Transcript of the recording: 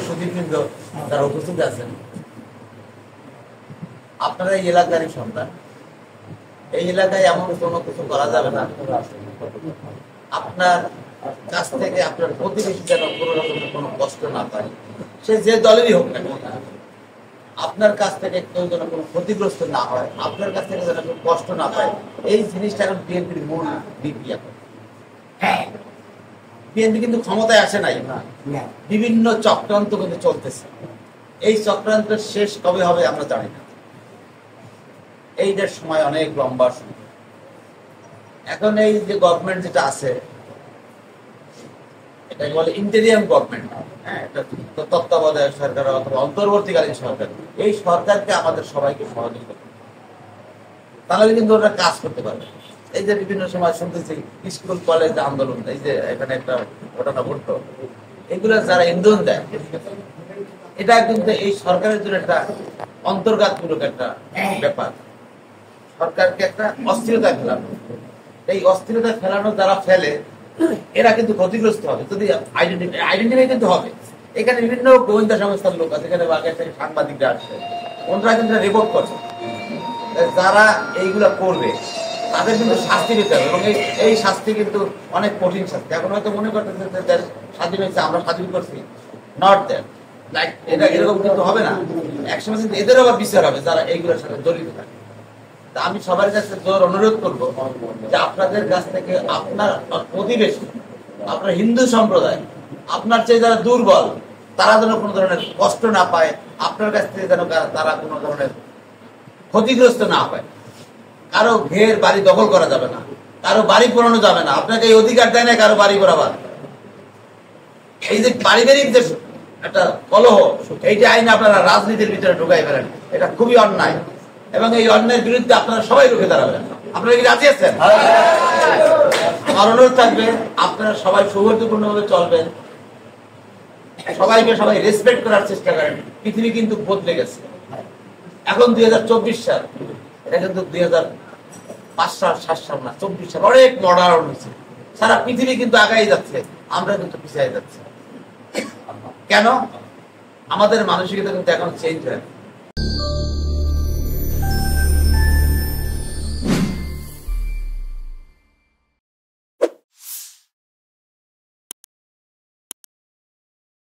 সুধীবৃন্দ যারা উপস্থিত আছেন, আপনারা এই এলাকারই সন্তান। এই এলাকায় এমন কোনো কিছু করা যাবে না আপনার কাছ থেকে আপনার প্রতিবেশী যেন কোনো রকমের কোনো কষ্ট না পায়, সে যে দলেরই হোক না কেন। আপনার কাছ থেকে কেউ যেন কোনো ক্ষতিগ্রস্ত না হয়, আপনার কাছ থেকে যেন কেউ কষ্ট না পায়, এই জিনিসটা এখন বিএনপির মূল নীতি। এখন হ্যাঁ, বিএনপি কিন্তু ক্ষমতায় আসে নাই, বিভিন্ন চক্রান্ত কিন্তু চলতেছে। এই চক্রান্তের শেষ কবে হবে আমরা জানি না। এইটার সময় অনেক লম্বা সময়। এখন এই যে গভর্নমেন্ট যেটা আছে, এটাকে বলে ইন্টেরিয়াম গভর্নমেন্ট, হ্যাঁ, এটা তত্ত্বাবধায়ক সরকার অথবা অন্তর্বর্তীকালীন সরকার। এই সরকারকে আমাদের সবাইকে সহযোগিতা করতে, তাহলে কিন্তু ওরা কাজ করতে পারবে। এই যে বিভিন্ন সময় শুনতেছি স্কুল কলেজ আন্দোলন, এই যে এখানে একটা ঘটনা ঘটতো, এগুলো যারা ইন্ধন দেয়, এটা কিন্তু এই সরকারের জন্য একটা অন্তর্ঘাতমূলক একটা ব্যাপার। সরকারকে একটা অস্থিরতা ফেলানো, এই অস্থিরতা ফেলানো যারা ফেলে এরা কিন্তু ক্ষতিগ্রস্ত হবে। যদি আইডেন্টিফাই কিন্তু হবে। এখানে বিভিন্ন গোয়েন্দা সংস্থার লোক আছে, এখানে বাগের থেকে সাংবাদিকরা আসছে, ওনারা কিন্তু রিপোর্ট করছে। যারা এইগুলা করবে তাদের কিন্তু শাস্তি পেতে হবে, এবং এই শাস্তি কিন্তু অনেক কঠিন শাস্তি। এখন হয়তো মনে করতেছে স্বাধীন হয়েছে, আমরা স্বাধীন করছি, নট দ্যাট, লাইক এটা এরকম কিন্তু হবে না। একসময় কিন্তু এদের আবার বিচার হবে যারা এইগুলোর সাথে জড়িত থাকে। তা আমি সবার কাছে জোর অনুরোধ করবো যে আপনাদের কাছ থেকে আপনার প্রতিবেশী, আপনার হিন্দু সম্প্রদায়, আপনার চেয়ে যারা দুর্বল, তারা যেন কোনো ধরনের কষ্ট না পায়, আপনার কাছ থেকে যেন তারা কোনো ধরনের ক্ষতিগ্রস্ত না হয়। কারো ঘের বাড়ি দখল করা যাবে না, কারো বাড়ি পোড়ানো যাবে না। আপনাকে এই অধিকার দেয় না কারো বাড়ি পোড়াবার। এই যে পারিবারিক যে একটা কলহ, এইটা আইন আপনারা রাজনীতির ভিতরে ঢুকাই ফেলেন, এটা খুবই অন্যায়, এবং এই অন্যায়ের বিরুদ্ধে আপনারা সবাই রুখে দাঁড়াবেন। আপনারা কি রাজি আছেন? আমার অনুরোধ থাকবে আপনারা সবাই সৌহার্দ্যপূর্ণভাবে চলবেন, সবাইকে সবাই রেসপেক্ট করার চেষ্টা করেন। পৃথিবী কিন্তু বদলে গেছে। এখন 2024 সাল, এটা কিন্তু 2005 সাল 7 সাল না, 24 সাল, অনেক মডার্ন হয়েছে। সারা পৃথিবী কিন্তু আগাই যাচ্ছে, আমরা কিন্তু পিছিয়ে যাচ্ছি। কেন? আমাদের মানসিকতা কিন্তু এখন চেঞ্জ হয়।